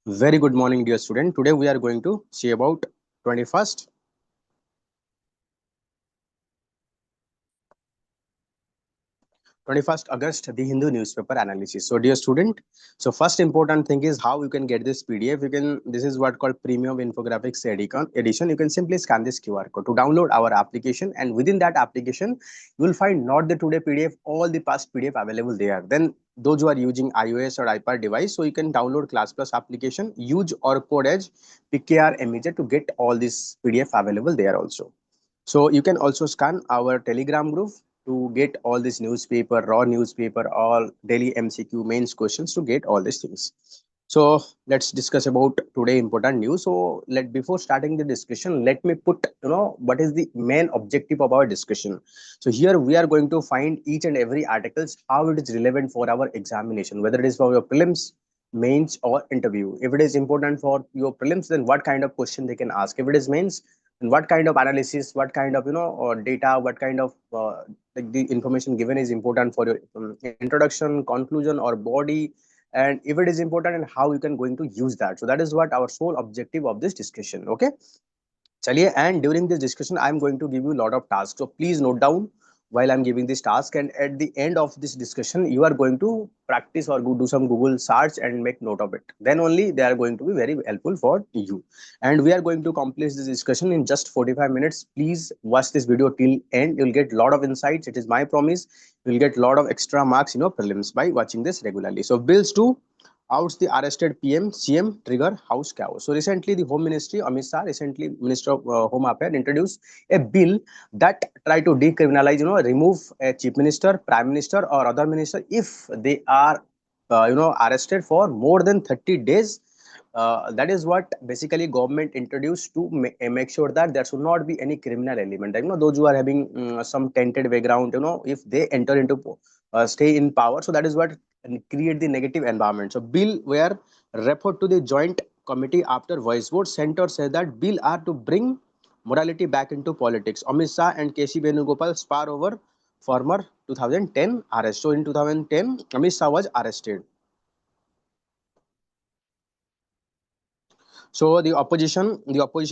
Very good morning, dear student. Today we are going to see about 21st 21st August, the Hindu newspaper analysis. So, dear student, so first important thing is how you can get this PDF. This is what called Premium Infographics Edition. You can simply scan this QR code to download our application, and within that application, you will find not the today PDF, all the past PDF available there. Then those who are using iOS or iPad device, so you can download Class Plus application, use or code edge PKR MJ to get all this PDF available there also. So you can also scan our Telegram group to get all this newspaper, raw newspaper, all daily MCQ mains questions to get all these things. So let's discuss about today important news. So let before starting the discussion, let me put what is the main objective of our discussion. So here we are going to find each and every articles how it is relevant for our examination, whether it is for your prelims, mains or interview. If it is important for your prelims, then what kind of question they can ask. If it is mains, and what kind of analysis, what kind of data, what kind of like the information given is important for your introduction, conclusion or body, and if it is important and how you can going to use that. So that is what our sole objective of this discussion. Okay, चलिए, and during this discussion I am going to give you a lot of tasks, so please note down while I'm giving this task, and at the end of this discussion you are going to practice or go do some Google search and make note of it. Then only they are going to be very helpful for you, and we are going to complete this discussion in just 45 minutes. Please watch this video till end. You'll get a lot of insights, it is my promise. You'll get a lot of extra marks in your prelims by watching this regularly. So bills to outs the arrested PM, CM trigger house chaos. So recently, the Home Ministry, Amit Shah, recently Minister of Home Affairs, introduced a bill that try to decriminalize, remove a chief minister, prime minister, or other minister if they are, arrested for more than 30 days. That is what basically government introduced to make sure that there should not be any criminal element. Those who are having some tainted background, if they enter into stay in power, so that is what create the negative environment. So bill were referred to the joint committee after voice vote. Center said that bill are to bring morality back into politics. Amit Shah and KC Venugopal spar over former 2010 arrest. So in 2010, Amit Shah was arrested. So the opposition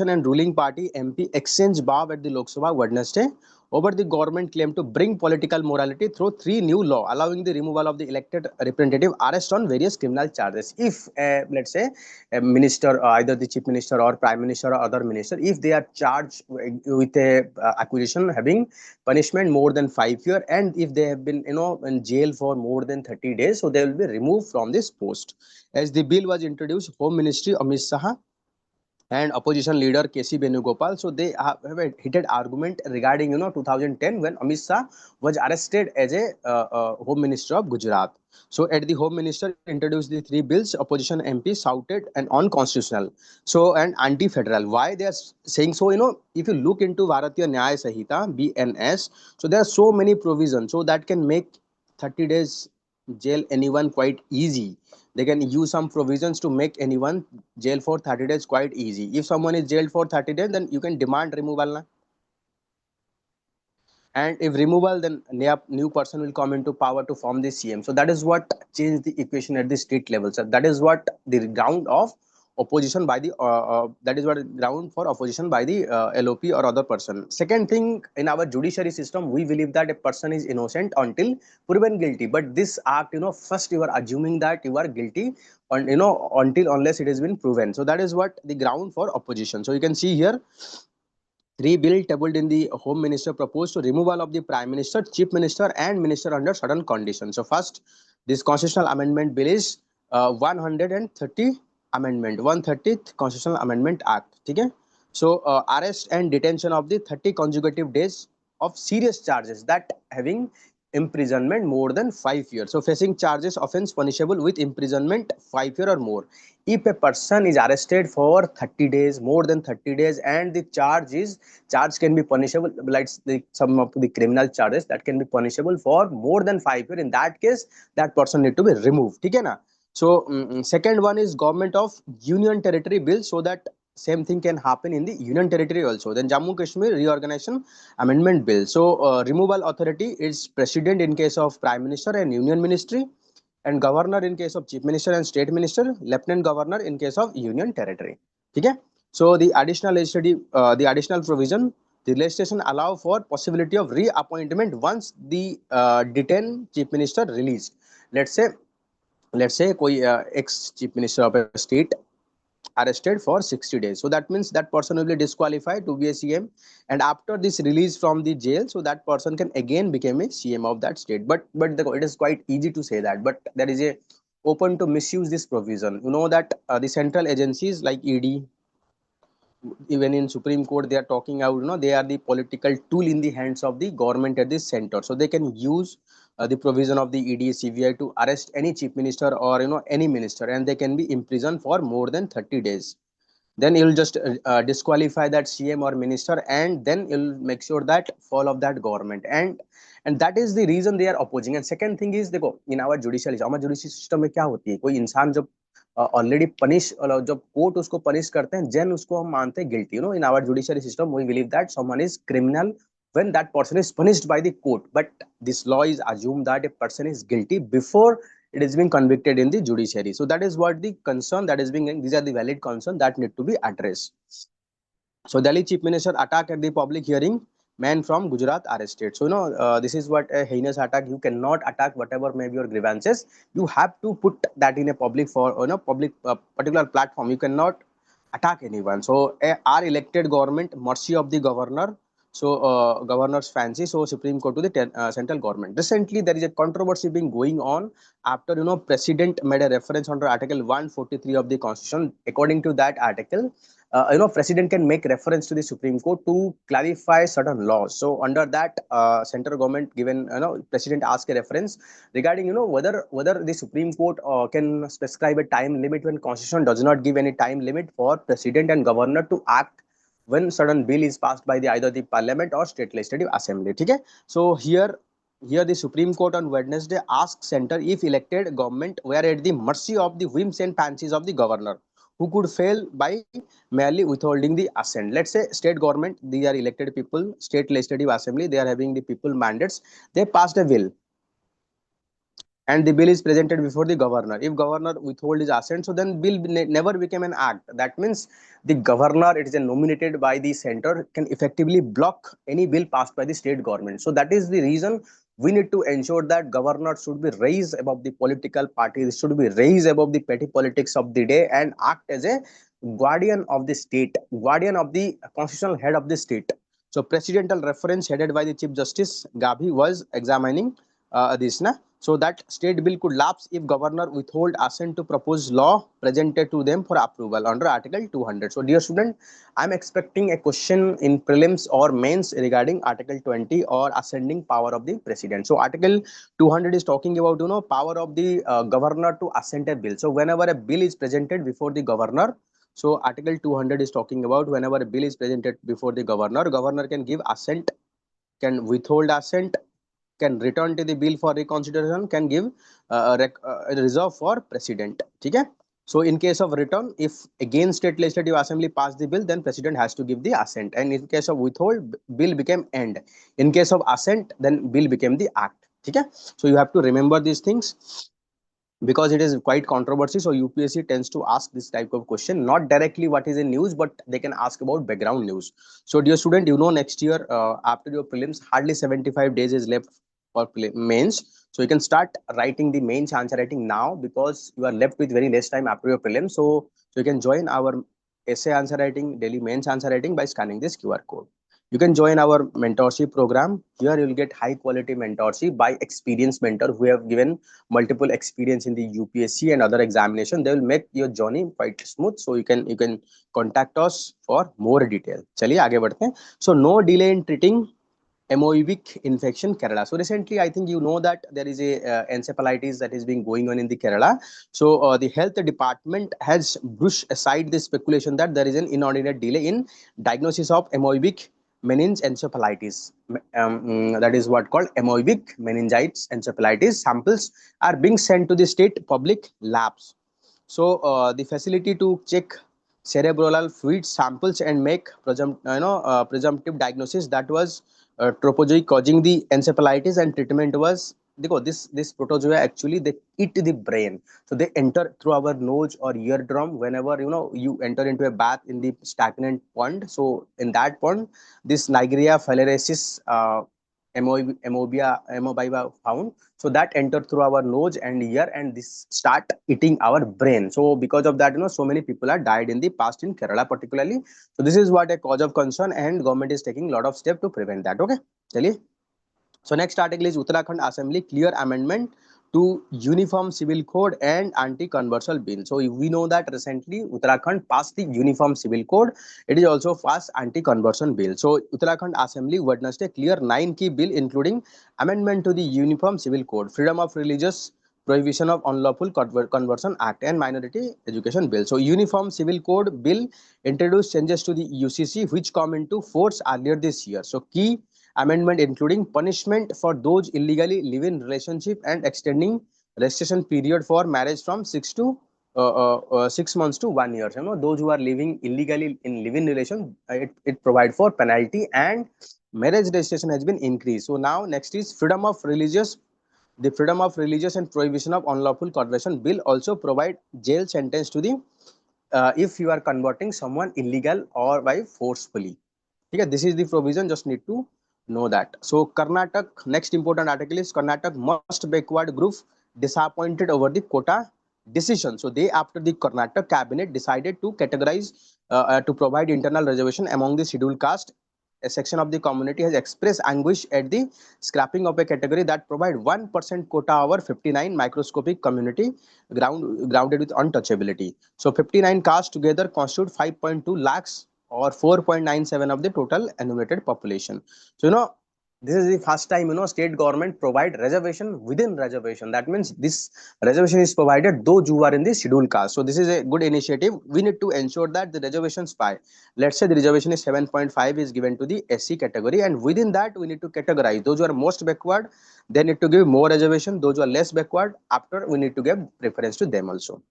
and ruling party MP exchanged barb at the Lok Sabha Wednesday over the government claim to bring political morality through three new law allowing the removal of the elected representative arrest on various criminal charges. If let's say a minister, either the chief minister or prime minister or other minister, if they are charged with a accusation having punishment more than 5 years, and if they have been in jail for more than 30 days, so they will be removed from this post. As the bill was introduced, Home Ministry Amit Shah and opposition leader KC Venugopal. So they have a heated argument regarding 2010 when Amit Shah was arrested as a Home Minister of Gujarat. So at the Home Minister introduced the three bills, opposition MP shouted and unconstitutional. So and anti-federal. Why they are saying so? If you look into Bharatiya Nyaya Sahita (BNS), so there are so many provisions, so that can make 30 days jail anyone quite easy. They can use some provisions to make anyone jail for 30 days quite easy. If someone is jailed for 30 days, then you can demand removal. And if removal, then new person will come into power to form the CM. So that is what changed the equation at the state level. So that is what the ground of opposition by the that is what ground for opposition by the LOP or other person. Second thing, in our judiciary system, we believe that a person is innocent until proven guilty. But this act, first you are assuming that you are guilty, and until unless it has been proven. So that is what the ground for opposition. So you can see here three bill tabled in the Home Minister proposed to removal of the Prime Minister, Chief Minister, and Minister under certain conditions. So first, this constitutional amendment bill is 130 amendment, 130th Constitutional Amendment Act. Okay? So arrest and detention of the 30 consecutive days of serious charges that having imprisonment more than 5 years. So facing charges offense punishable with imprisonment 5 years or more. If a person is arrested for 30 days, more than 30 days, and the charge can be punishable, like some of the criminal charges that can be punishable for more than 5 years, in that case that person need to be removed. Okay, na? So second one is government of union territory bill, so that same thing can happen in the union territory also. Then Jammu Kashmir reorganization amendment bill. So removal authority is president in case of prime minister and union ministry. and governor in case of chief minister and state minister, lieutenant governor in case of union territory. Okay. So the additional legislative, the additional provision, the legislation allow for possibility of reappointment once the detained chief minister released. Let's say, कोई ex chief minister of a state arrested for 60 days, so that means that person will be disqualified to be a CM, and after this release from the jail, so that person can again become a CM of that state. But it is quite easy to say that, but there is a open to misuse this provision. You know that the central agencies like ED, even in Supreme Court, they are talking out, they are the political tool in the hands of the government at the center, so they can use the provision of the ED CVI to arrest any chief minister or any minister, and they can be imprisoned for more than 30 days. Then you'll just disqualify that CM or minister, and then you'll make sure that fall of that government, and that is the reason they are opposing. And second thing is, देखो, in our judicial system में क्या होती है, कोई इंसान जब already punish, जब court उसको पनिश करते हैं, देन उसको हम मानते हैं guilty. In our judiciary system we believe that someone is criminal when that person is punished by the court, but this law is assumed that a person is guilty before it is being convicted in the judiciary. So that is what the concern that is being, these are the valid concern that need to be addressed. So Delhi chief minister attack at the public hearing, man from Gujarat arrested. So this is what a heinous attack. You cannot attack whatever may be your grievances. You have to put that in a public, for public particular platform. You cannot attack anyone. So our elected government mercy of the governor. So governor's fancy. So Supreme Court to the central government. Recently there is a controversy being going on after president made a reference under Article 143 of the Constitution. According to that article, president can make reference to the Supreme Court to clarify certain laws. So under that, central government given, president ask a reference regarding, whether the Supreme Court can prescribe a time limit when Constitution does not give any time limit for president and governor to act when certain bill is passed by the either the parliament or state legislative assembly. Okay. So here the Supreme Court on Wednesday asked center if elected government were at the mercy of the whims and fancies of the governor, who could fail by merely withholding the assent. Let's say state government, they are elected people, state legislative assembly, they are having the people mandates, they passed a bill, and the bill is presented before the governor. If governor withhold his assent, so then bill never became an act. That means the governor, it is nominated by the center, can effectively block any bill passed by the state government. So that is the reason we need to ensure that governor should be raised above the political parties, should be raised above the petty politics of the day, and act as a guardian of the state, guardian of the constitutional head of the state. So presidential reference headed by the Chief Justice Gabi was examining this. So that state bill could lapse if governor withhold assent to proposed law presented to them for approval under Article 200. So dear student, I'm expecting a question in prelims or mains regarding Article 20 or ascending power of the president. So Article 200 is talking about, power of the governor to assent a bill. So whenever a bill is presented before the governor, so Article 200 is talking about whenever a bill is presented before the governor, governor can give assent, can withhold assent, can return to the bill for reconsideration, can give a reserve for president. Okay. So in case of return, if again state legislative assembly pass the bill, then president has to give the assent, and in case of withhold, bill became end. In case of assent, then bill became the act. Okay. So you have to remember these things because it is quite controversy. So UPSC tends to ask this type of question, not directly what is in news, but they can ask about background news. So dear student, next year after your prelims, hardly 75 days is left for mains. So you can start writing the mains answer writing now, because you are left with very less time after your prelims. So you can join our essay answer writing, daily mains answer writing by scanning this QR code. You can join our mentorship program. Here you will get high quality mentorship by experienced mentor who have given multiple experience in the UPSC and other examination. They will make your journey quite smooth. So you can contact us for more detail. चलिए आगे बढ़ते हैं. So no delay in treating amoebic infection Kerala. So recently, I think that there is a encephalitis that is being going on in the Kerala. So the health department has brushed aside the speculation that there is an inordinate delay in diagnosis of amoebic meningitis encephalitis. That is what called amoebic meningitis encephalitis. Samples are being sent to the state public labs. So the facility to check cerebral fluid samples and make presumptive diagnosis, that was trophozoic causing the encephalitis, and treatment was देखो this protozoa actually they eat the brain, so they enter through our nose or eardrum whenever you enter into a bath in the stagnant pond. So in that pond, this Nigeria phalaensis amoeba found, so that enter through our nose and ear, and this start eating our brain. So because of that, so many people are died in the past in Kerala particularly. So this is what a cause of concern, and government is taking a lot of steps to prevent that. Okay, chaliए. So next article is Uttarakhand Assembly clear amendment to Uniform Civil Code and Anti-Conversion Bill. So we know that recently Uttarakhand passed the Uniform Civil Code. It is also passed Anti-Conversion Bill. So Uttarakhand Assembly witnessed a clear 9 key bill including amendment to the Uniform Civil Code, Freedom of Religious, Prohibition of Unlawful Conversion Act, and Minority Education Bill. So Uniform Civil Code Bill introduced changes to the UCC which come into force earlier this year. So key amendment including punishment for those illegally live in relationship and extending registration period for marriage from 6 months to 1 year. Those who are living illegally in live-in relation, it provide for penalty, and marriage registration has been increased. So now next is freedom of religious. The freedom of religious and prohibition of unlawful conversion bill also provide jail sentence to the if you are converting someone illegal or by forcefully. Okay, this is the provision, just need to know that. So Karnataka, next important article is Karnataka most backward group disappointed over the quota decision. So they, after the Karnataka cabinet decided to categorize to provide internal reservation among the scheduled caste, a section of the community has expressed anguish at the scrapping of a category that provide 1% quota over 59 microscopic community grounded with untouchability. So 59 castes together constitute 5.2 lakhs or 4.97 of the total enumerated population. So this is the first time state government provide reservation within reservation. That means this reservation is provided those who are in the scheduled caste. So this is a good initiative. We need to ensure that the reservations by, let's say the reservation is 7.5 is given to the SC category, and within that we need to categorize those who are most backward, they need to give more reservation. Those who are less backward, after we need to give preference to them also.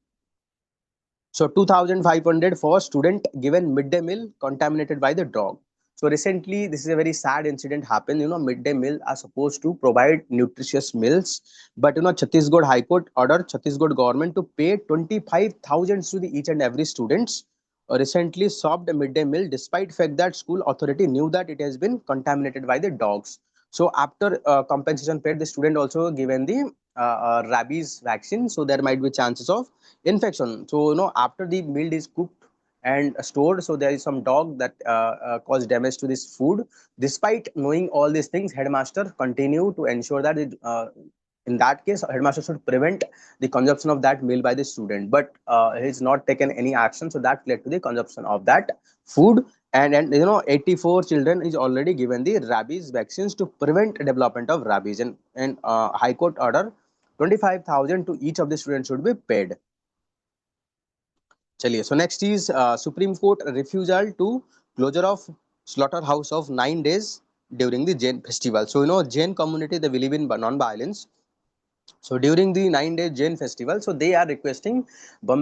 So 2,500 for student given midday meal contaminated by the dog. So recently, this is a very sad incident happened. Midday meal are supposed to provide nutritious meals, but Chhattisgarh High Court ordered Chhattisgarh government to pay 25,000 to the each and every students. Recently served a midday meal, despite fact that school authority knew that it has been contaminated by the dogs. So after compensation paid, the student also given the rabies vaccine. So there might be chances of infection. So after the meal is cooked and stored, so there is some dog that caused damage to this food. Despite knowing all these things, headmaster continue to ensure that in that case headmaster should prevent the consumption of that meal by the student, but he has not taken any action, so that led to the consumption of that food. And 84 children is already given the rabies vaccines to prevent development of rabies, and high court order 25,000 to each of the students should be paid. चलिए, so next is Supreme Court refusal to closure of slaughterhouse of 9 days during the Jain festival. So Jain community, they believe in non-violence. So during the 9 day Jain festival, so they are requesting the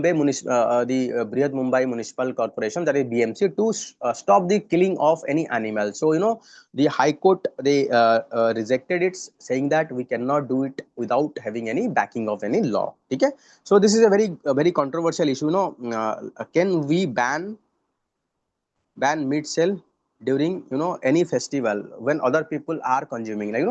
Brihad Mumbai Municipal Corporation, that is BMC, to stop the killing of any animal. So the High Court, they rejected it, saying that we cannot do it without having any backing of any law. Okay, so this is a very controversial issue. Can we ban meat sale during any festival when other people are consuming, like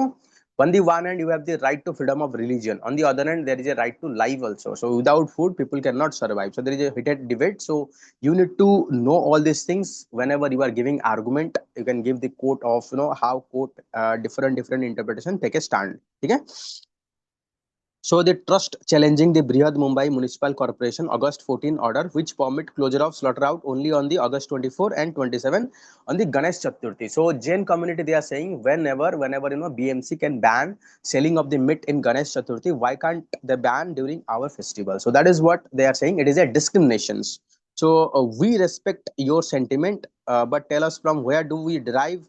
on the one hand you have the right to freedom of religion, on the other hand there is a right to life also. So without food people cannot survive, so there is a heated debate. So you need to know all these things whenever you are giving argument. You can give the quote of how court different interpretation take a stand. Okay. So the trust challenging the Brihad Mumbai Municipal Corporation August 14 order, which permit closure of slaughterhouse only on the August 24 and 27 on the Ganesh Chaturthi. So Jain community, they are saying whenever BMC can ban selling of the meat in Ganesh Chaturthi, why can't they ban during our festival? So that is what they are saying. It is a discriminations. So we respect your sentiment, but tell us from where do we derive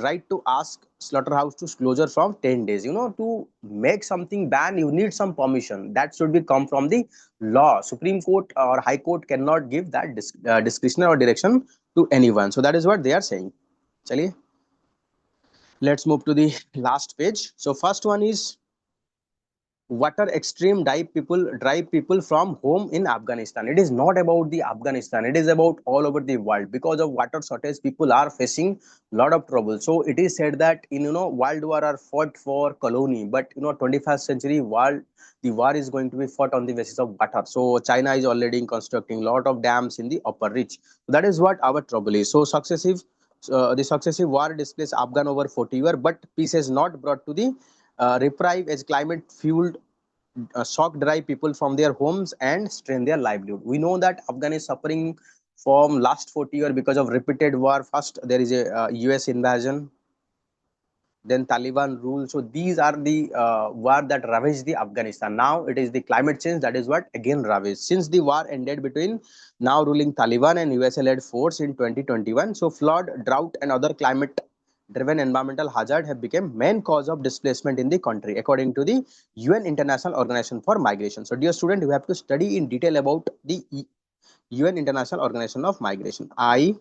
right to ask slaughterhouse to closure from 10 days. To make something ban, you need some permission that should be come from the law. Supreme Court or High Court cannot give that discretion or direction to anyone. So that is what they are saying. Chaliye, let's move to the last page. So first one is water extreme drive people from home in Afghanistan. It is not about the Afghanistan, it is about all over the world. Because of water shortage, people are facing lot of trouble. So it is said that in world war are fought for colony, but 21st century world, the war is going to be fought on the basis of water. So China is already constructing lot of dams in the upper reach. So that is what our trouble is. So the successive war displaced Afghan over 40 years, but peace has not brought to the reprieve as climate fueled shock drive people from their homes and strain their livelihood. We know that Afghan is suffering from last 40 years because of repeated war. First, there is a US invasion, then Taliban rule. So these are the war that ravaged the Afghanistan. Now it is the climate change that is what again ravaged. Since the war ended between now ruling Taliban and USA-led force in 2021, so flood, drought, and other climate-driven environmental hazard have become main cause of displacement in the country, according to the UN International Organization for Migration. So, dear student, you have to study in detail about the UN International Organization of Migration (IOM).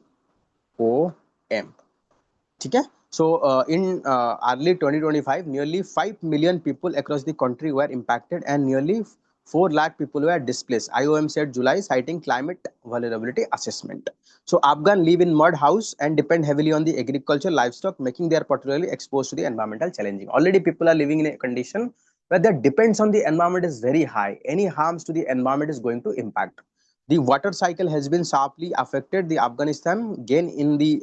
Okay. So in early 2025, nearly 5 million people across the country were impacted and nearly 4 lakh people were displaced. IOM said July, citing climate vulnerability assessment. So Afghan live in mud house and depend heavily on the agriculture livestock, making them particularly exposed to the environmental challenging. Already people are living in a condition where that depends on the environment is very high. Any harms to the environment is going to impact. The water cycle has been sharply affected. The Afghanistan gain in the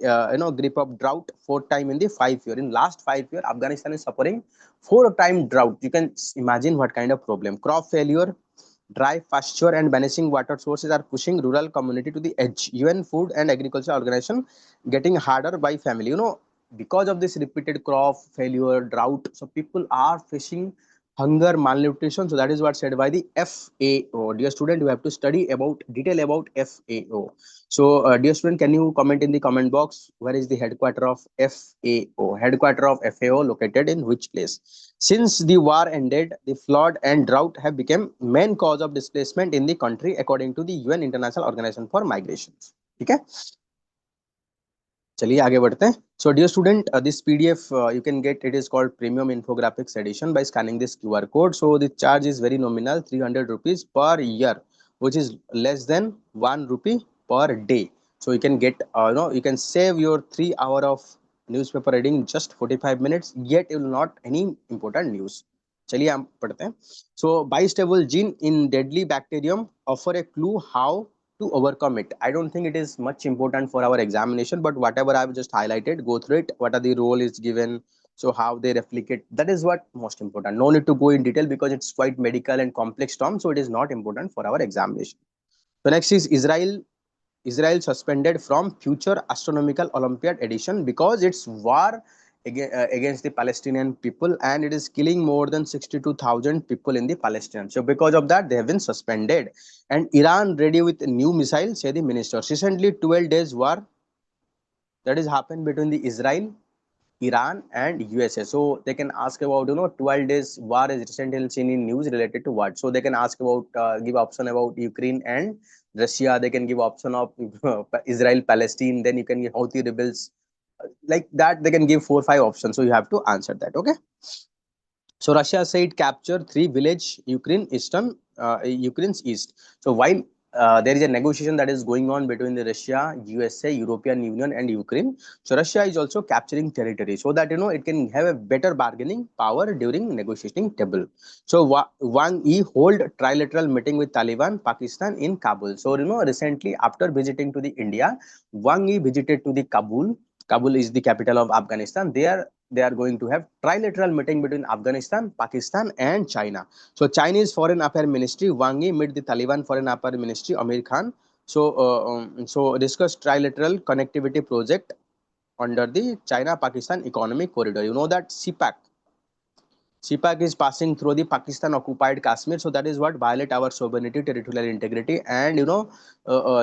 grip of drought 4 time in the 5 year. In last 5 year, Afghanistan is suffering 4 time drought. You can imagine what kind of problem. Crop failure, dry pasture, and vanishing water sources are pushing rural community to the edge. UN Food and Agriculture Organization getting harder by family. Because of this repeated crop failure, drought, so people are facing hunger, malnutrition. So that is what said by the FAO. Dear student, you have to study about detail about FAO. So dear student, can you comment in the comment box where is the headquarter of FAO? Headquarter of FAO located in which place? Since the war ended, the flood and drought have become main cause of displacement in the country, according to the UN International Organization for Migration. Okay. चलिए आगे बढ़ते हैं. So dear student, this PDF you can get. It is called Premium Infographics Edition by scanning this QR code. So the charge is very nominal, 300 rupees per year, which is less than 1 rupee per day. So you can get you can save your 3 hour of newspaper reading in just 45 minutes. Yet you will not any important news. चलिए हम पढ़ते हैं. So bistable gene in deadly bacterium offer a clue how to overcome it. I don't think it is much important for our examination, but whatever I've just highlighted, go through it. What are the role is given, so how they replicate, that is what most important. No need to go in detail because it's quite medical and complex term, so it is not important for our examination. So next is Israel suspended from future astronomical Olympiad edition because it's war against the Palestinian people, and it is killing more than 62,000 people in the Palestine. So because of that, they have been suspended. And Iran ready with a new missile, say the ministers. Recently, 12 days war that is happened between the Israel, Iran and USA. So they can ask about 12 days war is recently seen in news related to what. So they can ask about give option about Ukraine and Russia. They can give option of Israel, Palestine. Then you can give Houthi rebels. Like that, they can give 4 5 options. So you have to answer that. Okay. So Russia said capture 3 village Ukraine's east. So while there is a negotiation that is going on between the Russia, USA, European Union, and Ukraine. So Russia is also capturing territory so that it can have a better bargaining power during negotiating table. So Wang Yi hold trilateral meeting with Taliban, Pakistan in Kabul. So recently after visiting to the India, Wang Yi visited to the Kabul. Kabul is the capital of Afghanistan. They are going to have trilateral meeting between Afghanistan, Pakistan, and China. So Chinese Foreign Affairs Ministry Wang Yi met the Taliban Foreign Affairs Ministry Amir Khan. So discuss trilateral connectivity project under the China-Pakistan Economic Corridor. You know that CPAC is passing through the Pakistan occupied Kashmir, so that is what violate our sovereignty, territorial integrity, and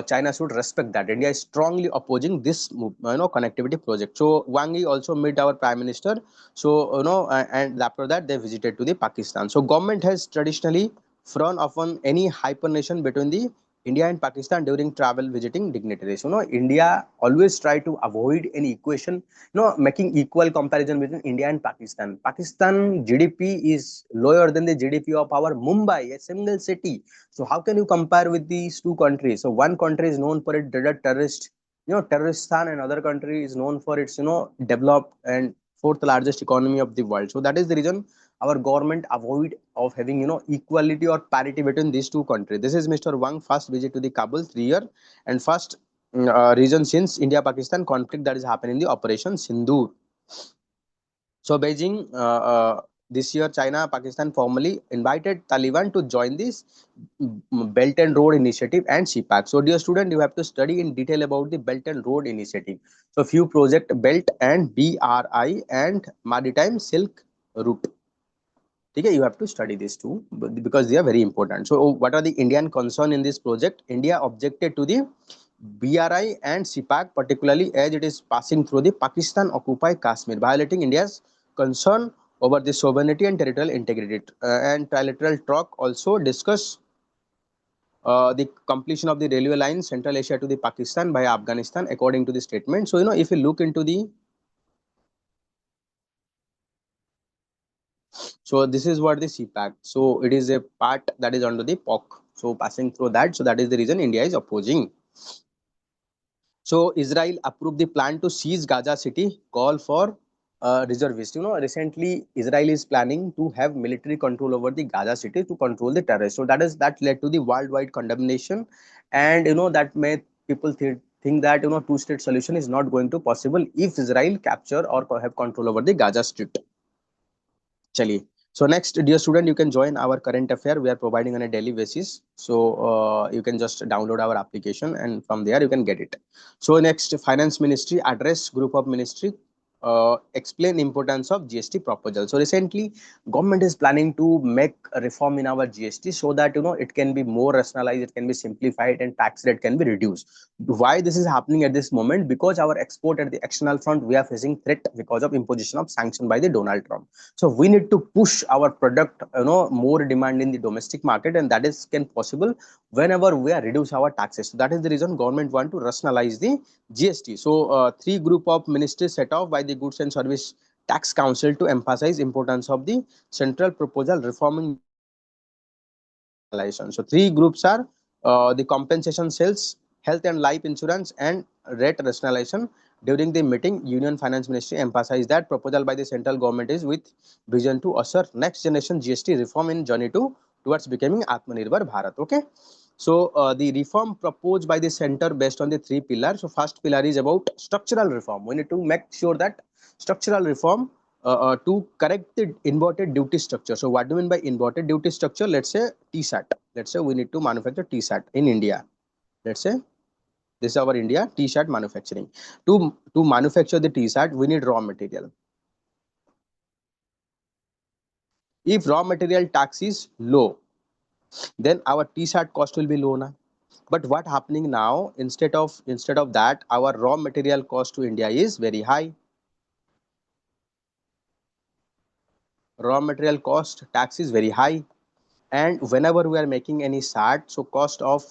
China should respect that. India is strongly opposing this connectivity project. So Wang Yi also met our Prime Minister. So and after that they visited to the Pakistan. So government has traditionally frowned upon any hypernation between the India and Pakistan during travel visiting dignitaries. India always try to avoid any equation, making equal comparison between India and Pakistan. Pakistan GDP is lower than the GDP of our Mumbai, a single city. So how can you compare with these two countries? So one country is known for its terrorist, terroristan, and other country is known for its, developed and fourth largest economy of the world. So that is the reason our government avoid of having equality or parity between these two countries. This is Mr. Wang first visit to the Kabul 3 year and first region since India Pakistan conflict that is happening in the Operation Sindoor. So Beijing this year China Pakistan formally invited Taliban to join this Belt and Road Initiative and CPAC. So dear student, you have to study in detail about the Belt and Road Initiative. So few project Belt and BRI and Maritime Silk Route. Okay, you have to study these two because they are very important. So what are the Indian concern in this project? India objected to the BRI and CPAC, particularly as it is passing through the Pakistan occupied Kashmir, violating India's concern over the sovereignty and territorial integrity. And trilateral talk also discuss the completion of the railway line Central Asia to the Pakistan by Afghanistan, according to the statement. So if you look into the, so this is what the CPAC. So it is a part that is under the POC. So passing through that, so that is the reason India is opposing. So Israel approved the plan to seize Gaza city, call for reservists. Recently Israel is planning to have military control over the Gaza city to control the terrorists. So that led to the worldwide condemnation, and that made people think that two-state solution is not going to possible if Israel capture or have control over the Gaza strip. Chaliye. So next, dear student, you can join our current affair. We are providing on a daily basis. So you can just download our application and from there you can get it. So next, finance ministry address group of ministry explain importance of GST proposal. So recently government is planning to make a reform in our GST so that it can be more rationalized, it can be simplified, and tax rate can be reduced. Why this is happening at this moment? Because our export at the external front, we are facing threat because of imposition of sanction by the Donald Trump. So we need to push our product, more demand in the domestic market, and that is can possible whenever we are reduce our taxes. So that is the reason government want to rationalize the GST. So three group of ministries set off by the Goods and Service Tax Council to emphasize importance of the central proposal reforming rationalization. So three groups are the compensation sales, health and life insurance, and rate rationalization. During the meeting, Union Finance Ministry emphasized that proposal by the central government is with vision to usher next generation GST reform in journey towards becoming Atmanirbhar Bharat. Okay. So the reform proposed by the center based on the three pillars. So first pillar is about structural reform. We need to make sure that structural reform to correct the inverted duty structure. So what do you mean by inverted duty structure? Let's say T-shirt. Let's say we need to manufacture T-shirt in India. Let's say this is our India T-shirt manufacturing. To manufacture the T-shirt, we need raw material. If raw material tax is low, then our T-shirt cost will be low na. But what happening now, instead of that, our raw material cost to India is very high. Raw material cost tax is very high, and whenever we are making any shirt, so cost of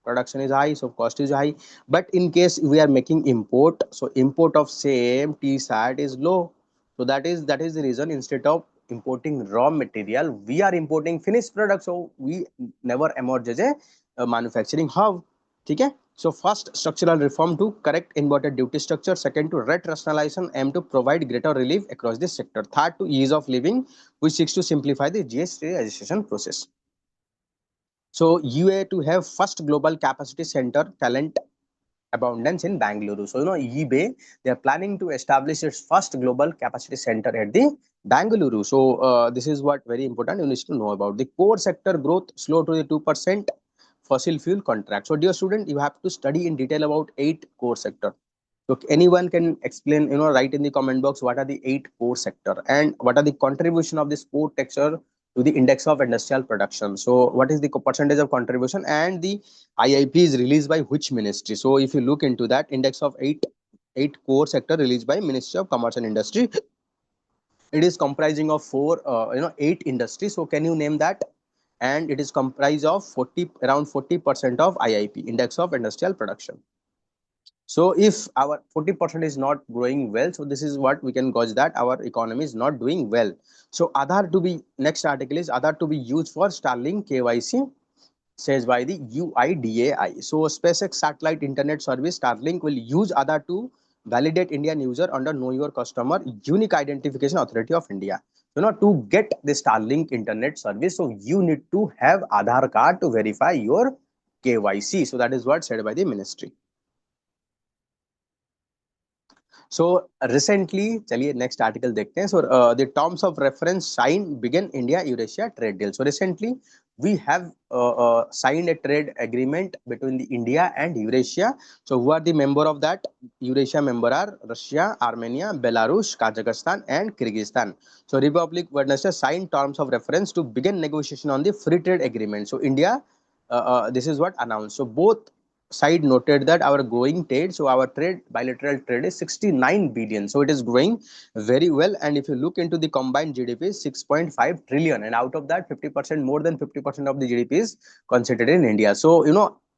production is high, so cost is high. But in case we are making import, so import of same T-shirt is low. So that is the reason instead of importing raw material, we are importing finished product. So we never emerge as a manufacturing hub. Okay. So first, structural reform to correct inverted duty structure. Second, to rate rationalization aim to provide greater relief across this sector. Third, to ease of living, which seeks to simplify the GST registration process. So UA to have first global capacity center talent abundance in Bangalore. So eBay, they are planning to establish its first global capacity center at the Bangalore. So this is what very important you need to know about. The core sector growth slow to the 2% fossil fuel contract. So dear student, you have to study in detail about 8 core sector. So anyone can explain, write in the comment box what are the 8 core sector and what are the contribution of this core sector to the index of industrial production. So what is the percentage of contribution, and the IIP is released by which ministry? So if you look into that index of eight core sector released by Ministry of Commerce and Industry, it is comprising of 8 industries. So can you name that? and it is comprised of around 40% of IIP, Index of Industrial Production. So if our 40% is not growing well, so this is what we can gauge that our economy is not doing well. So Aadhaar to be, next article is Aadhaar to be used for Starlink KYC, says by the UIDAI. So SpaceX satellite internet service Starlink will use Aadhaar to validate Indian user under Know Your Customer Unique Identification Authority of India. To get the Starlink internet service, so you need to have Aadhaar card to verify your KYC. So that is what said by the ministry. So recently, चलिए next article देखते हैं. So the terms of reference signed begin India Eurasia trade deal. So recently we have signed a trade agreement between the India and Eurasia. So who are the member of that Eurasia member are Russia, Armenia, Belarus, Kazakhstan and Kyrgyzstan. So Republic Vadnasya signed terms of reference to begin negotiation on the free trade agreement. So India, this is what announced. So both side noted that our growing trade, so our trade, bilateral trade is 69 billion, so it is growing very well. And if you look into the combined GDP is 6.5 trillion, and out of that 50%, more than 50% of the GDP is concentrated in India. So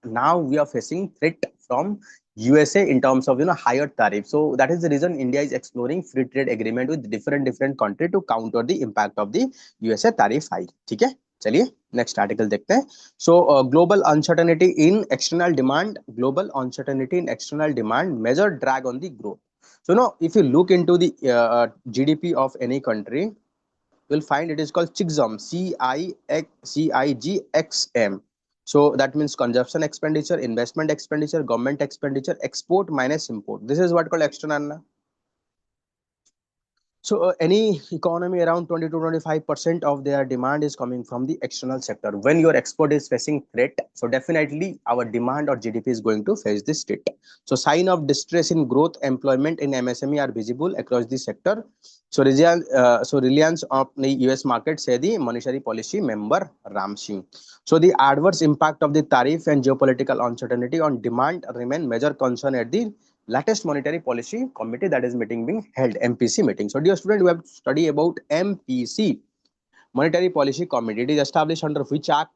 now we are facing threat from USA in terms of higher tariff. So that is the reason India is exploring free trade agreement with different country to counter the impact of the USA tariff hike. ठीक है, चलिए next article देखते हैं. So global uncertainty in external demand, major drag on the growth. So now if you look into the GDP of any country, you will find it is called CIGXM, CIGXM. So that means consumption expenditure, investment expenditure, government expenditure, export minus import. This is what called external. So any economy around 20 to 25% of their demand is coming from the external sector. When your export is facing threat, so definitely our demand or GDP is going to face this threat. So sign of distress in growth, employment in MSME are visible across the sector. So Reliance of the US market, say the monetary policy member Ramsing. So the adverse impact of the tariff and geopolitical uncertainty on demand remain major concern at the latest monetary policy committee that is meeting being held, MPC meeting. So dear student, we have studied about MPC, monetary policy committee. It is established under which act?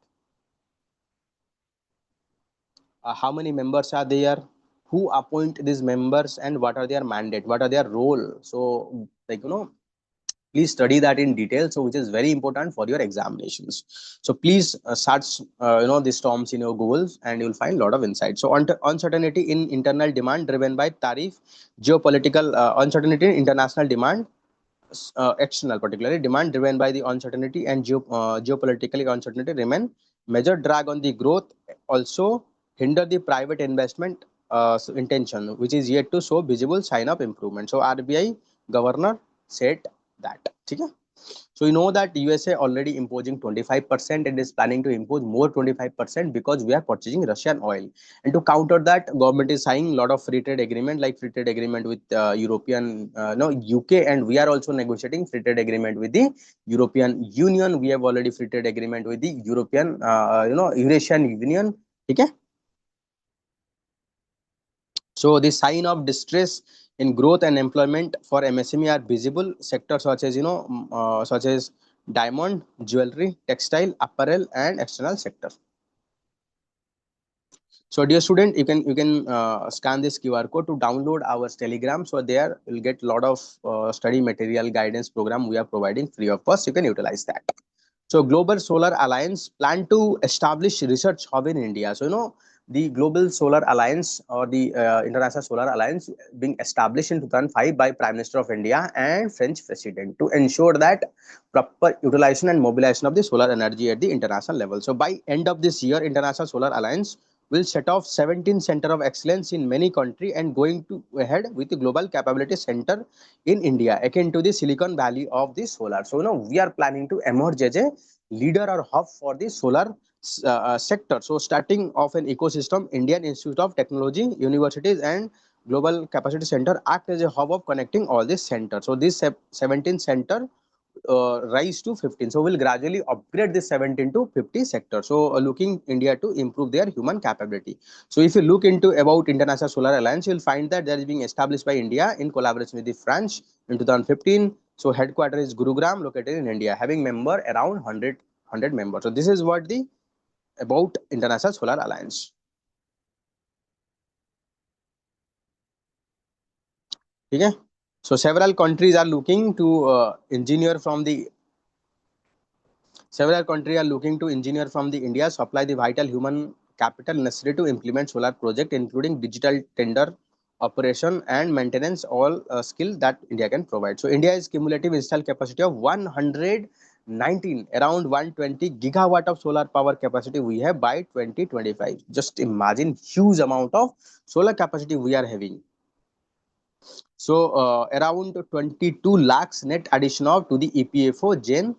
How many members are there? Who appoint these members and what are their mandate? What are their role? So please study that in detail, so which is very important for your examinations. So please search these terms in your googles and you'll find a lot of insight. So uncertainty in internal demand driven by tariff, geopolitical uncertainty in international demand, external particularly demand driven by the uncertainty and geopolitically uncertainty remain major drag on the growth, also hinder the private investment intention, which is yet to show visible sign of improvement. So RBI governor said that. Okay? So you know that USA already imposing 25% and is planning to impose more 25% because we are purchasing Russian oil. And to counter that, government is signing a lot of free trade agreement, like free trade agreement with European, UK, and we are also negotiating free trade agreement with the European Union. We have already free trade agreement with the European, Eurasian Union. Okay? So the sign of distress in growth and employment for MSME are visible. Sectors such as such as diamond, jewelry, textile, apparel, and external sector. So dear student, you can scan this QR code to download our Telegram. So there you'll get a lot of study material guidance program we are providing free of cost. You can utilize that. So Global Solar Alliance plan to establish research hub in India. So the Global Solar Alliance or the International Solar Alliance being established in 2005 by Prime Minister of India and French President to ensure that proper utilization and mobilization of the solar energy at the international level. So by end of this year, International Solar Alliance will set off 17 center of excellence in many countries and going to ahead with the global capability center in India, akin to the Silicon Valley of the solar. So we are planning to emerge as a leader or hub for the solar sector. So starting off an ecosystem, Indian Institute of Technology, universities and global capacity center act as a hub of connecting all these centers. So this 17 center rise to 15. So we'll gradually upgrade this 17 to 50 sector. So looking India to improve their human capability. So if you look into about International Solar Alliance, you'll find that that is being established by India in collaboration with the French in 2015. So headquarters is Gurugram, located in India, having member around 100 100 members. So this is what the about International Solar Alliance. Okay. So several countries are looking to engineer from the Several countries are looking to engineer from the India supply the vital human capital necessary to implement solar project, including digital tender operation and maintenance, all skill that India can provide. So India is cumulative installed capacity of 119, around 120 gigawatt of solar power capacity we have by 2025. Just imagine huge amount of solar capacity we are having. So around 22 lakhs net addition of to the EPFO June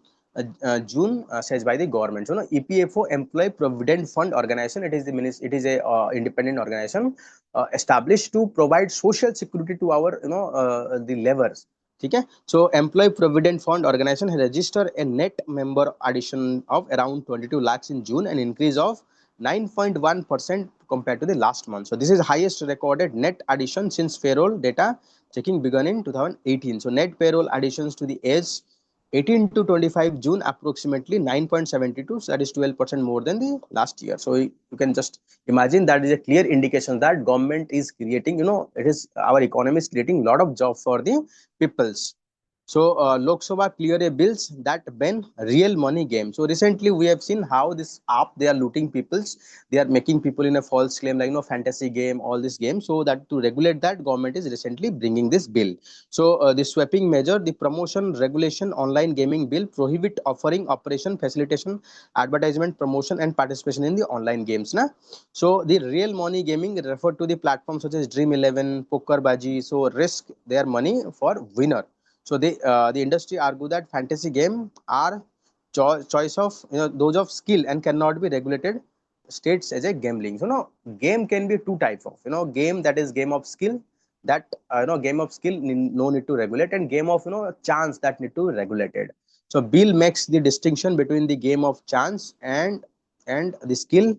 says by the government. So no, EPFO Employee Provident Fund Organization. It is a independent organization established to provide social security to our the laborers. Okay. So Employee Provident Fund Organization has registered a net member addition of around 22 lakhs in June, an increase of 9.1% compared to the last month. So this is highest recorded net addition since payroll data checking began in 2018. So net payroll additions to the age 18 to 25 June approximately 9.72. So that is 12% more than the last year. So you can just imagine that is a clear indication that government is creating, it is our economy is creating a lot of jobs for the peoples. So Lok Sabha clear a bills that ban real money game. So recently we have seen how this app they are looting people's, they are making people in a false claim like fantasy game, all this game. So that to regulate that, government is recently bringing this bill. So the sweeping measure, the promotion regulation online gaming bill prohibit offering, operation, facilitation, advertisement, promotion and participation in the online games. Na? So the real money gaming referred to the platforms such as Dream 11, Poker Baji. So risk their money for winner. So the industry argue that fantasy game are choice of those of skill and cannot be regulated states as a gambling. So no, game can be two types of game, that is game of skill, that game of skill no need to regulate, and game of chance that need to regulated. So bill makes the distinction between the game of chance and the skill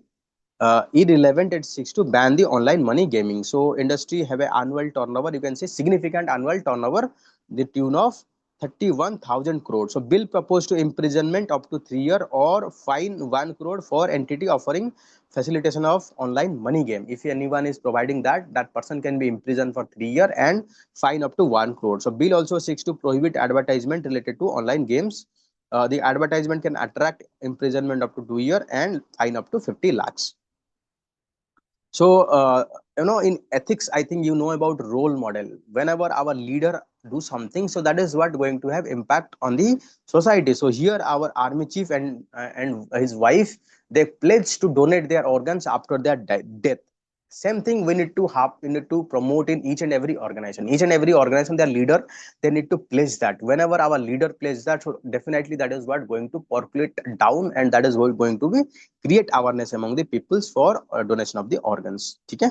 irrelevant. It seeks to ban the online money gaming. So industry have an annual turnover, you can say significant annual turnover, the tune of 31,000 crores. So bill proposed to imprisonment up to 3 year or fine 1 crore for entity offering facilitation of online money game. If anyone is providing that, that person can be imprisoned for 3 year and fine up to 1 crore. So bill also seeks to prohibit advertisement related to online games. The advertisement can attract imprisonment up to 2 year and fine up to 50 lakhs. So, in ethics, I think about role model. Whenever our leader do something, so that is what going to have impact on the society. So here, our army chief and his wife, they pledge to donate their organs after their death. Same thing we need to promote in each and every organization. Each and every organization, their leader, they need to pledge that. Whenever our leader pledge that, so definitely that is what going to percolate down, and that is what going to be create awareness among the peoples for donation of the organs. Okay.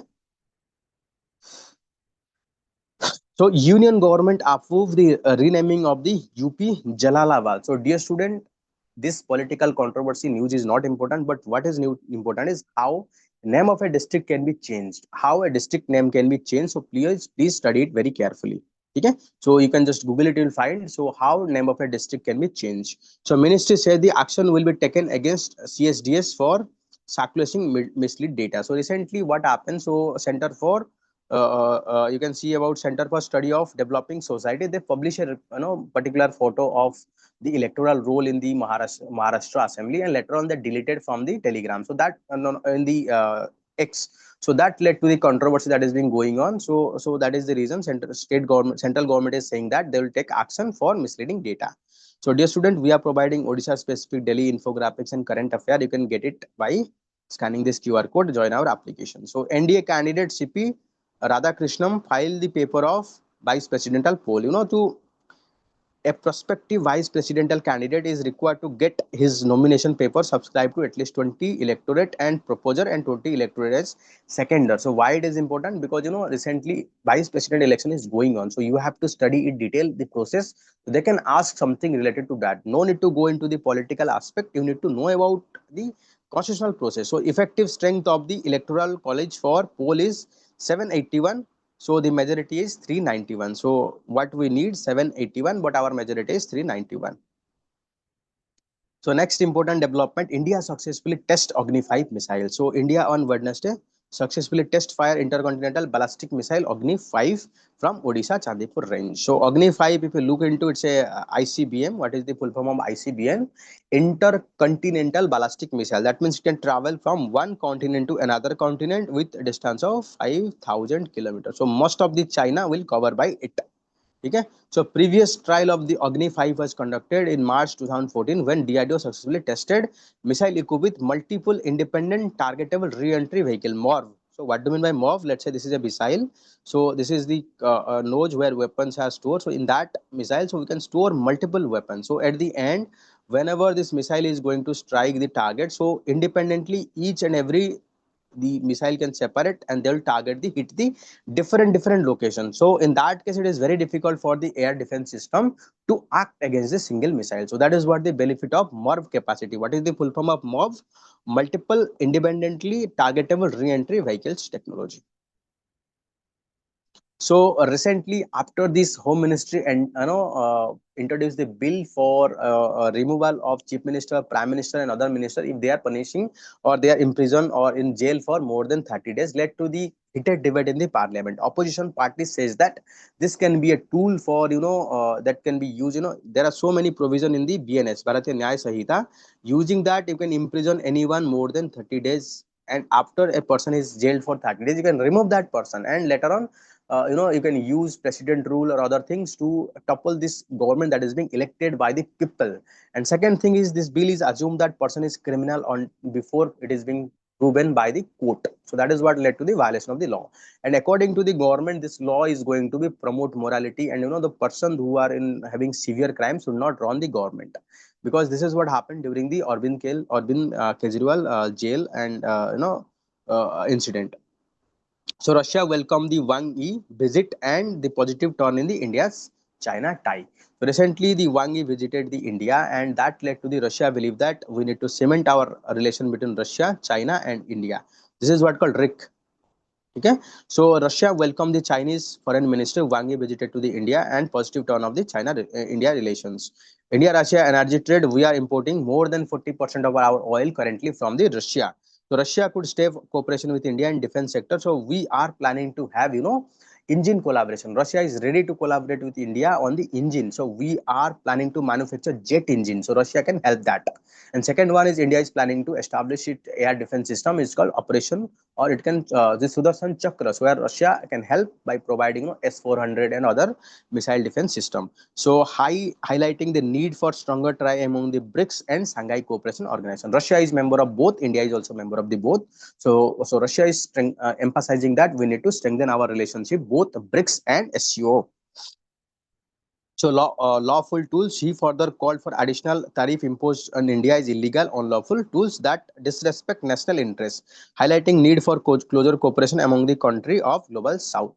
So union government approved the renaming of the UP Jalalabad. So dear student, this political controversy news is not important, but what is new important is how name of a district can be changed, how a district name can be changed. So please study it very carefully. Okay. So you can just Google it, you'll find. So how name of a district can be changed. So ministry said the action will be taken against CSDS for circulating mislead data. So recently what happened? So Center for you can see about Center for Study of Developing Society. They publish a particular photo of the electoral roll in the Maharashtra Assembly, and later on they deleted from the Telegram. So that in the X. So that led to the controversy that is being going on. So that is the reason central government is saying that they will take action for misleading data. So dear student, we are providing Odisha specific daily infographics and current affair. You can get it by scanning this QR code. Join our application. So NDA candidate CP Radhakrishnan filed the paper of vice presidential poll. To a prospective vice presidential candidate is required to get his nomination paper subscribed to at least 20 electorate and proposer and 20 electorate as seconder. So why it is important? Because recently vice president election is going on, so you have to study in detail the process. So they can ask something related to that. No need to go into the political aspect. You need to know about the constitutional process. So effective strength of the electoral college for poll is 781. So the majority is 391. So what we need 781, but our majority is 391. So next important development, India successfully test Agni 5 missile. So India on Wednesday successfully test fire intercontinental ballistic missile Agni 5 from Odisha Chandipur range. So Agni 5, if you look into, it's a ICBM. What is the full form of ICBM? Intercontinental ballistic missile. That means it can travel from one continent to another continent with a distance of 5,000 kilometers. So most of the China will cover by it. Okay. So previous trial of the Agni 5 was conducted in March 2014 when DRDO successfully tested missile equipped with multiple independent targetable re-entry vehicle MORV. So what do you mean by MORV? Let's say this is a missile. So this is the nose where weapons are stored. So in that missile, so we can store multiple weapons. So at the end, whenever this missile is going to strike the target, so independently each and every the missile can separate and they'll target the hit the different locations. So in that case, it is very difficult for the air defense system to act against the single missile. So that is what the benefit of MORV capacity. What is the full form of MORV? Multiple independently targetable re-entry vehicles technology. So recently, after this Home Ministry and introduced the bill for removal of Chief Minister, Prime Minister, and other minister if they are punishing or they are imprisoned or in jail for more than 30 days, led to the heated debate in the Parliament. Opposition party says that this can be a tool for that can be used. There are so many provision in the BNS Bharatiya Nyaya Sanhita. Using that, you can imprison anyone more than 30 days. And after a person is jailed for 30 days, you can remove that person and later on you can use president rule or other things to topple this government that is being elected by the people. And second thing is this bill is assumed that person is criminal on before it is being proven by the court. So that is what led to the violation of the law. And according to the government, this law is going to be promote morality, and the person who are in having severe crimes should not run the government, because this is what happened during the Arvind Kejriwal jail and incident. So Russia welcomed the Wang Yi visit and the positive turn in the India's China tie. So recently, the Wang Yi visited the India, and that led to the Russia believe that we need to cement our relation between Russia, China, and India. This is what called RIC. Okay, so Russia welcomed the Chinese Foreign Minister Wang Yi visited to the India and positive turn of the China-India relations. India-Russia energy trade, we are importing more than 40% of our oil currently from the Russia. So Russia could stay cooperation with India in defense sector. So we are planning to have, engine collaboration. Russia is ready to collaborate with India on the engine. So we are planning to manufacture jet engine. So Russia can help that. And second one is India is planning to establish its air defense system. It's called Operation, or it can this Sudarshan Chakras, where Russia can help by providing S-400 and other missile defense system. So highlighting the need for stronger tie among the BRICS and Shanghai Cooperation Organization. Russia is member of both. India is also member of the both. So Russia is emphasizing that we need to strengthen our relationship both BRICS and SCO. So lawful tools, he further called for additional tariff imposed on India is illegal on lawful tools that disrespect national interests, highlighting need for closer cooperation among the country of global south.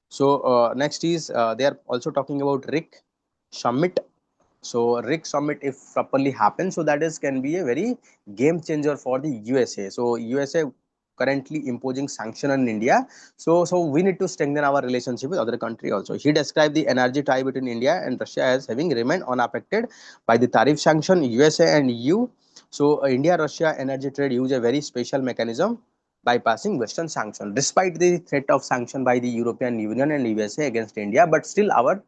So next is they are also talking about RIC summit. So RIC summit, if properly happens, so that is can be a very game changer for the USA. So USA currently imposing sanction on India. So we need to strengthen our relationship with other country also. He described the energy tie between India and Russia as having remained unaffected by the tariff sanction, USA and EU. So India-Russia energy trade use a very special mechanism bypassing Western sanction. Despite the threat of sanction by the European Union and USA against India, but still our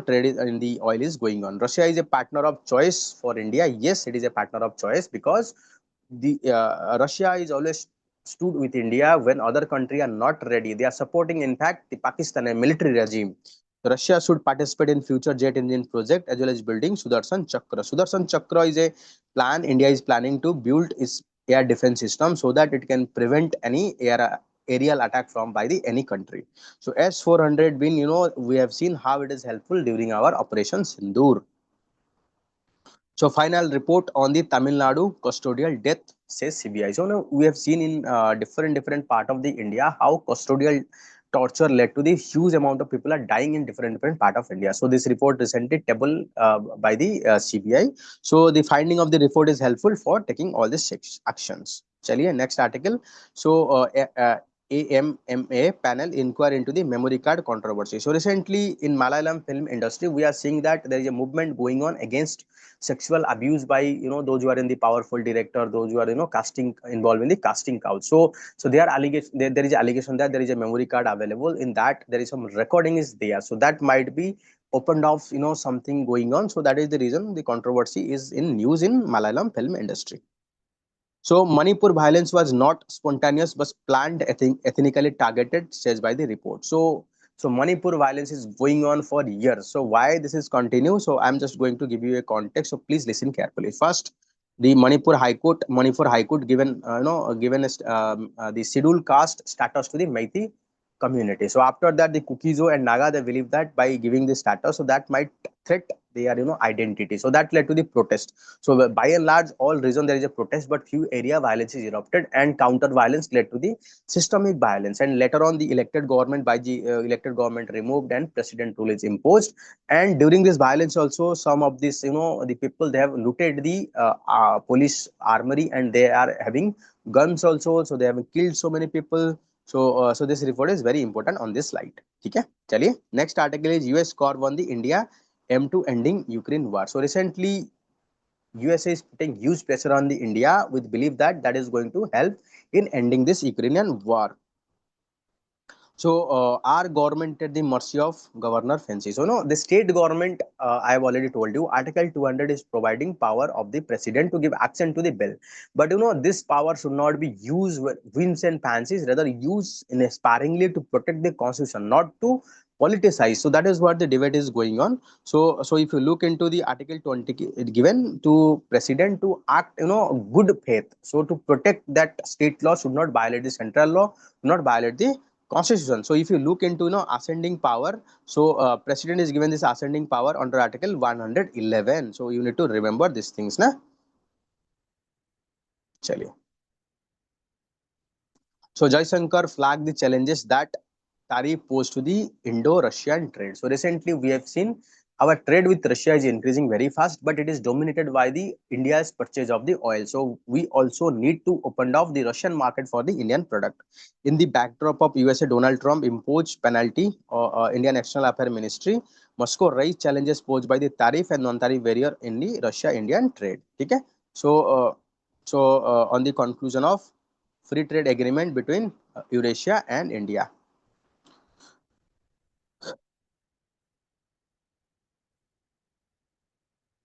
trade in the oil is going on. Russia is a partner of choice for India. Yes, it is a partner of choice because the Russia is always stood with India when other countries are not ready. They are supporting, in fact, the Pakistan military regime. Russia should participate in future jet engine project as well as building Sudarshan Chakra. Sudarshan Chakra is a plan India is planning to build its air defense system so that it can prevent any aerial attack from by the any country. So S-400 been, we have seen how it is helpful during our Operation Sindoor. So final report on the Tamil Nadu custodial death, says CBI. So now we have seen in different part of the India how custodial torture led to the huge amount of people are dying in different part of India. So this report recently tabled by the CBI. So the finding of the report is helpful for taking all these actions. Chaliye, next article. So AMMA panel inquiry into the memory card controversy. So recently in Malayalam film industry, we are seeing that there is a movement going on against sexual abuse by those who are in the powerful director, those who are casting involved in the casting couch. So there are allegation there is allegation that there is a memory card available in that there is some recording is there. So that might be opened off something going on. So that is the reason the controversy is in news in Malayalam film industry. So Manipur violence was not spontaneous but planned, ethnically targeted, says by the report. So Manipur violence is going on for years. So why this is continue? So I'm just going to give you a context. So please listen carefully. First, the Manipur High Court given given the scheduled caste status to the Meitei community. So after that, the Kukizo and Naga they believe that by giving the status, so that might threat their identity. So that led to the protest. So by and large, all reason there is a protest, but few area violence is erupted and counter violence led to the systemic violence. And later on, the elected government removed and president rule is imposed. And during this violence, also some of this the people they have looted the police armory and they are having guns also. So they have killed so many people. So this report is very important on this slide. Okay, चलिए next article is US core won the India M2 ending Ukraine war. So recently USA is putting huge pressure on the India with belief that that is going to help in ending this Ukrainian war. So our government at the mercy of Governor Fancy. So no, the state government, I have already told you, Article 200 is providing power of the president to give action to the bill. But this power should not be used with whims and fancies, rather used in sparingly to protect the constitution, not to politicize. So that is what the debate is going on. So if you look into the Article 20 given to president to act, good faith. So to protect that state law should not violate the central law, not violate the constitution. So if you look into ascending power, so president is given this ascending power under article 111. So you need to remember these things na. Chaliye. So Jaishankar flagged the challenges that tariff posed to the Indo-Russian trade. So recently we have seen our trade with Russia is increasing very fast, but it is dominated by the India's purchase of the oil. So we also need to open up the Russian market for the Indian product. In the backdrop of USA Donald Trump imposed penalty, Indian External Affairs Ministry, Moscow raised challenges posed by the tariff and non-tariff barrier in the Russia-Indian trade. Okay? So on the conclusion of free trade agreement between Eurasia and India.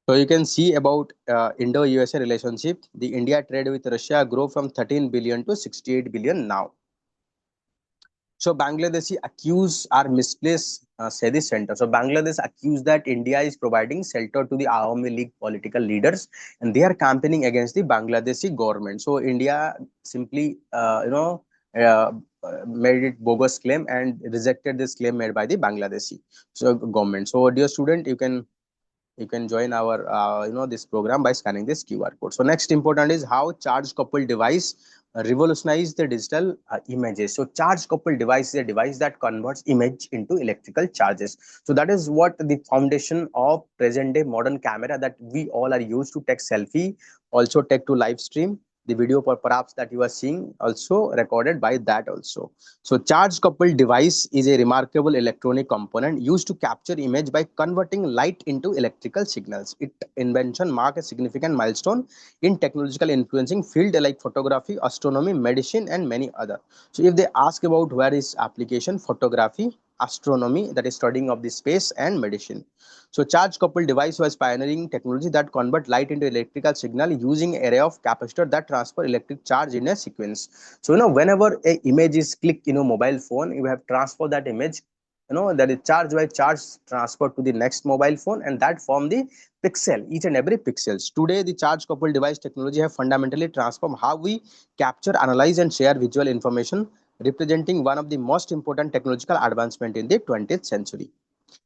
So you can see about Indo-USA relationship. The India trade with Russia grew from 13 billion to 68 billion now. So Bangladeshi accuse are misplaced, say the center. So Bangladesh accused that India is providing shelter to the Awami League political leaders, and they are campaigning against the Bangladeshi government. So India simply, made it bogus claim and rejected this claim made by the Bangladeshi government. So dear student, you can join our this program by scanning this QR code. So next important is how charge coupled device revolutionize the digital images. So charge coupled device is a device that converts image into electrical charges. So that is what the foundation of present day modern camera that we all are used to take selfie, also take to live stream the video perhaps that you are seeing also recorded by that also. So charge coupled device is a remarkable electronic component used to capture image by converting light into electrical signals. Its invention marked a significant milestone in technological influencing field like photography, astronomy, medicine, and many other. So if they ask about where is application, photography, astronomy, that is studying of the space, and medicine. So charge coupled device was pioneering technology that convert light into electrical signal using array of capacitor that transfer electric charge in a sequence. So whenever a image is clicked in a mobile phone, you have transfer that image, that is charge by charge transferred to the next mobile phone, and that form the pixel, each and every pixels. Today the charge coupled device technology have fundamentally transformed how we capture, analyze, and share visual information, representing one of the most important technological advancement in the 20th century.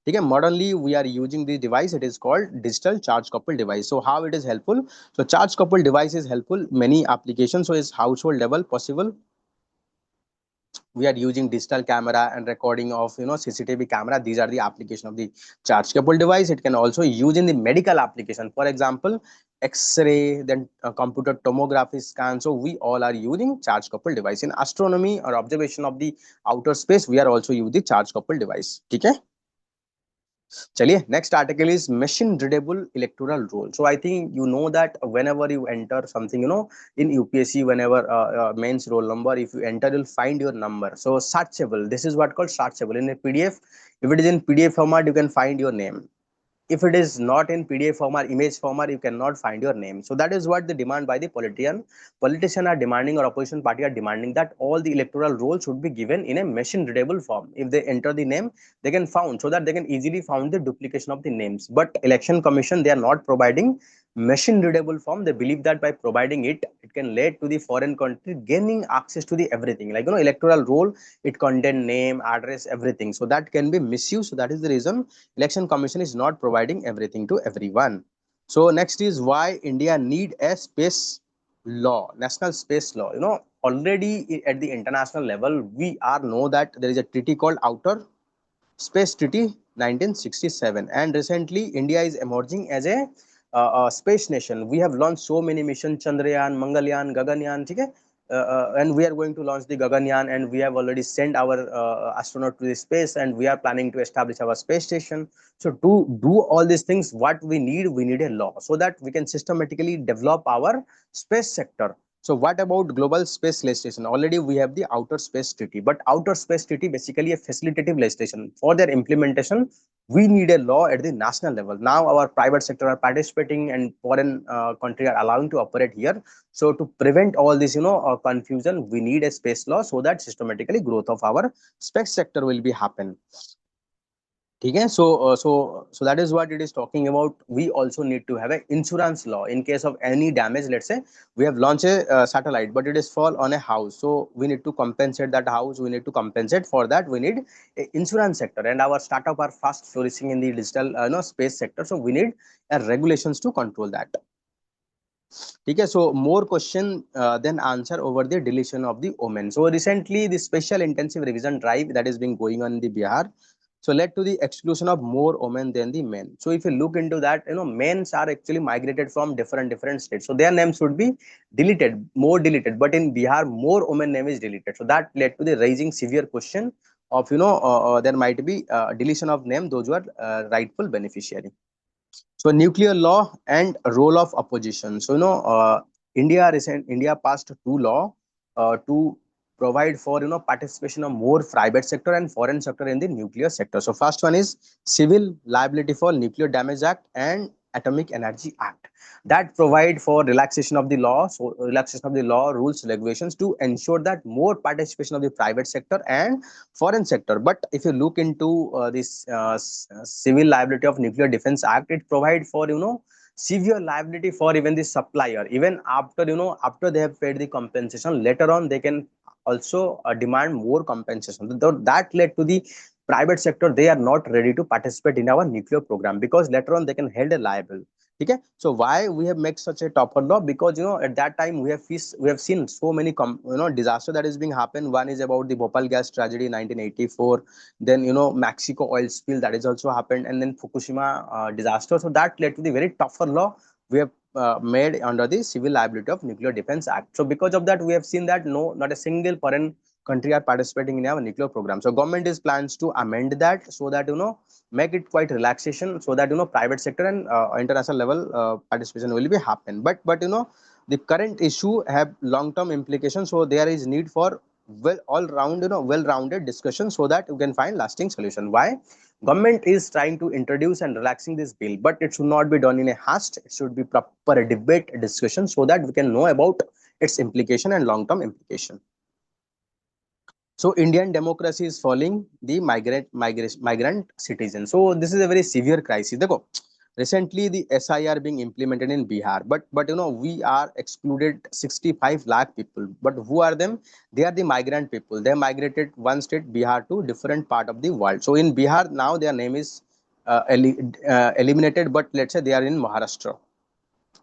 Okay, modernly we are using the device, it is called digital charge coupled device. So how it is helpful? So charge coupled device is helpful many applications. So is household level possible. We are using digital camera and recording of CCTV camera. These are the application of the charge coupled device. It can also use in the medical application. For example, X-ray, then computer tomography scan. So we all are using charge coupled device. In astronomy or observation of the outer space, we are also using the charge coupled device. Okay. चलिए next article is machine readable electoral roll. So I think you know that whenever you enter something, you know, in UPSC, whenever mains roll number, if you enter, you'll find your number. So searchable, this is what called searchable in a PDF. If it is in PDF format, you can find your name. If it is not in PDF form or image form, or you cannot find your name. So that is what the demand by the politician are demanding, or opposition party are demanding, that all the electoral rolls should be given in a machine readable form. If they enter the name, they can found, so that they can easily found the duplication of the names. But election commission, they are not providing machine readable form. They believe that by providing it, it can lead to the foreign country gaining access to the everything, like, you know, electoral roll, it contain name, address, everything, so that can be misused. So that is the reason election commission is not providing everything to everyone. So next is why India need a space law, national space law. You know, already at the international level, we are know that there is a treaty called Outer Space Treaty 1967, and recently India is emerging as a space nation. We have launched so many missions: Chandrayaan, Mangalyaan, Gaganyaan. Okay? And we are going to launch the Gaganyaan, and we have already sent our astronaut to the space, and we are planning to establish our space station. So to do all these things, what we need a law, so that we can systematically develop our space sector. So what about global space legislation? Already we have the outer space treaty, but outer space treaty basically a facilitative legislation. For their implementation, we need a law at the national level. Now our private sector are participating, and foreign country are allowing to operate here. So to prevent all this, you know, confusion, we need a space law, so that systematically growth of our space sector will be happen. Okay, so that is what it is talking about. We also need to have an insurance law in case of any damage. Let's say we have launched a satellite, but it is fall on a house, so we need to compensate that house. We need to compensate for that. We need a insurance sector, and our startup are fast flourishing in the digital, space sector. So we need regulations to control that. Okay, so more question than answer over the deletion of the women. So recently, the special intensive revision drive that is being going on in the Bihar, so led to the exclusion of more women than the men. So if you look into that, you know, men are actually migrated from different states, so their names should be deleted, more deleted. But in Bihar, more women name is deleted. So that led to the raising severe question of, you know, there might be deletion of name those who are rightful beneficiary. So nuclear law and role of opposition. So, you know, India passed two law to provide for, you know, participation of more private sector and foreign sector in the nuclear sector. So first one is Civil Liability for Nuclear Damage Act and Atomic Energy Act, that provide for relaxation of the law. So relaxation of the law, rules, regulations, to ensure that more participation of the private sector and foreign sector. But if you look into this Civil Liability of Nuclear Defense Act, it provide for, you know, severe liability for even the supplier. Even after, you know, after they have paid the compensation, later on they can also demand more compensation. That led to the private sector, they are not ready to participate in our nuclear program, because later on they can held a liable. Okay, so why we have made such a tougher law? Because, you know, at that time we have seen so many disaster that is being happened. One is about the Bhopal gas tragedy 1984, then, you know, Mexico oil spill that is also happened, and then Fukushima disaster. So that led to the very tougher law we have made under the Civil Liability of Nuclear Defense Act. So because of that, we have seen that no, not a single foreign country are participating in our nuclear program. So government is plans to amend that, so that, you know, make it quite relaxation, so that, you know, private sector and international level participation will be happen. But, you know, the current issue have long term implications, so there is need for well rounded discussion, so that you can find lasting solution. Why government is trying to introduce and relaxing this bill, but it should not be done in a haste. It should be proper debate discussion, so that we can know about its implication and long term implication. So Indian democracy is falling the migrant citizens. So this is a very severe crisis. Dekho, recently the SIR being implemented in Bihar, but, you know, we are excluded 65 lakh people. But who are them? They are the migrant people. They migrated one state Bihar to different part of the world. So in Bihar now their name is eliminated, but let's say they are in Maharashtra.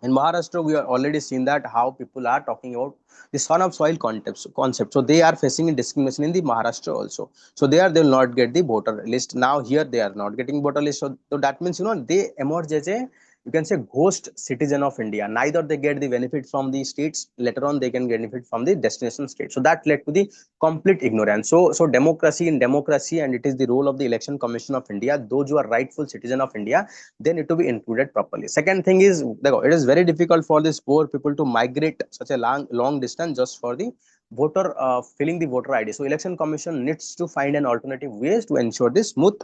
In Maharashtra, we are already seen that how people are talking about the son of soil concept. So they are facing discrimination in the Maharashtra also. So they will not get the voter list. Now here they are not getting voter list. So that means, you know, they emerge as a you can say ghost citizen of India. Neither they get the benefit from the states, later on they can benefit from the destination state. So that led to the complete ignorance. So democracy, in democracy, and it is the role of the Election Commission of India, those who are rightful citizen of India, they need to be included properly. Second thing is, it is very difficult for these poor people to migrate such a long distance just for the voter filling the voter ID. So Election Commission needs to find an alternative ways to ensure the smooth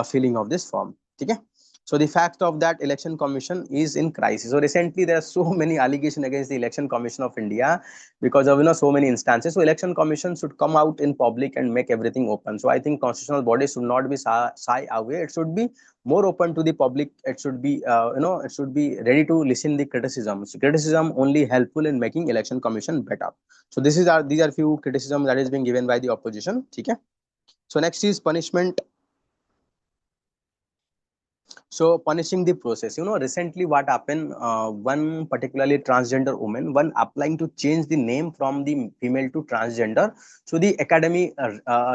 filling of this form. Okay. So the fact of that Election Commission is in crisis. So recently there are so many allegations against the Election Commission of India because of so many instances. So Election Commission should come out in public and make everything open. So I think constitutional bodies should not be shy away. It should be more open to the public. It should be it should be ready to listen the criticism. So criticism only helpful in making Election Commission better. So these are few criticism that is being given by the opposition. Okay. So next is punishment. So punishing the process, recently what happened, one particularly transgender woman, one applying to change the name from the female to transgender. So the academy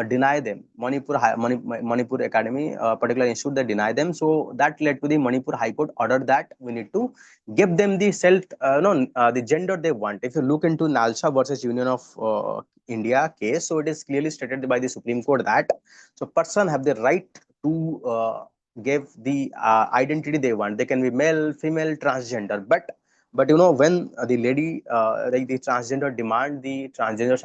deny them. Manipur Academy, particular institute, they deny them. So that led to the Manipur High Court order that we need to give them the the gender they want. If you look into Nalsa versus Union of India case, so it is clearly stated by the Supreme Court that so person have the right to give the identity they want. They can be male, female, transgender. But when the lady like the transgender demand the transgender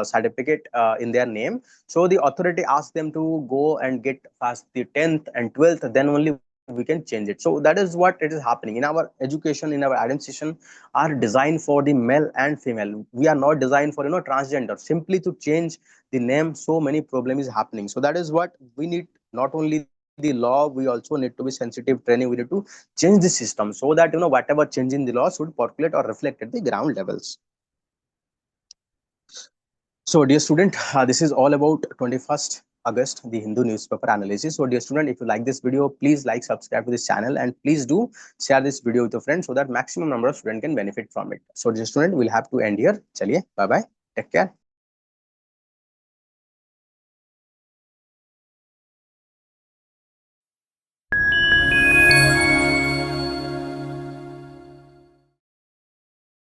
certificate in their name, so the authority asks them to go and get past the 10th and 12th, then only we can change it. So that is what it is happening in our education, in our administration are designed for the male and female. We are not designed for transgender. Simply to change the name, so many problem is happening. So that is what we need. Not only the law, we also need to be sensitive training. We need to change the system so that whatever change in the law should percolate or reflect at the ground levels. So dear student, this is all about 21st August, the Hindu newspaper analysis. So dear student, if you like this video, please like, subscribe to this channel, and please do share this video with your friends so that maximum number of students can benefit from it. So dear student, we'll have to end here. Chaliye, bye bye, take care.